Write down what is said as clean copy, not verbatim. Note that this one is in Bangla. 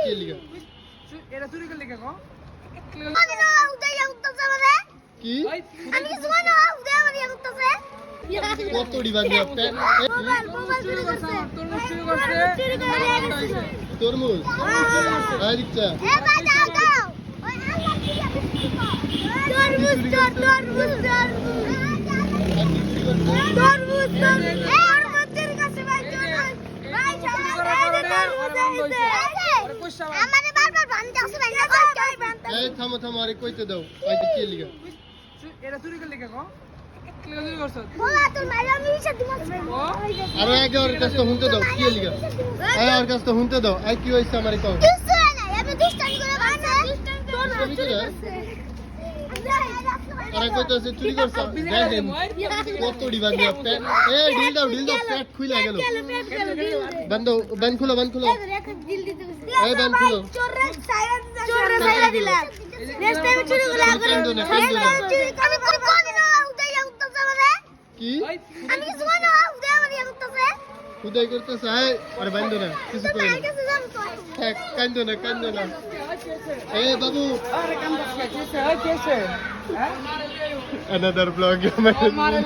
কে লিগা এটা চুরি করলি কে গো? আমি না উদয় উঠতেছে মানে কি আমি কিছু মনে না উদয় আমার উঠতেছে কত ডিবা দিয়া প্যান মোবাইল চুরি করছে চুরি করছে। তরমুজ আই রিকশা এ ভাই দাও দাও ওই আল্লাহ তরমুজ তরমুজ তরমুজ এর মধ্যে কাছে ভাই ভাই আমারে বারবার ভাঙতে আসে ভাই না কই ভাঙতে এই থামো থামো আরে কইতে দাও আইতে কে লিগা এটা চুরি করলি কে গো? চুরি করছে। বলা তোর মাইরা আমি হিসাব দিমছ আরে আগে ওর কাছে তো হুনতে দাও কে লিগা আই ওর কাছে তো হুনতে দাও আই কি হইছে আমারে কও কিছু না আমি দুষ্টামি করে বাঁচা তোর না দুষ্টামি চুরি করে? করছে আরে কইতাছে চুরি করছ দেখেন কত ডিবা দিয়া প্যান এই ঢিল দাও পেট খুইলা গেল বান খুলো এই বান খুলো চোররে সাইরা দিলা নেক্সট টাইম চুরি করে কান্দো না, কান্দো না। আমি কোন কোন না উদয় উঠতেছে মানে কি আমি কিছু মনে না উদয় আমার উঠতেছে খুদাই করতেছে আই আরে বান্দো না কিছু কই না কাছে যাম তো থাক কান্দো না এই বাবু আরে কাম করছে কেছে another vlog মারে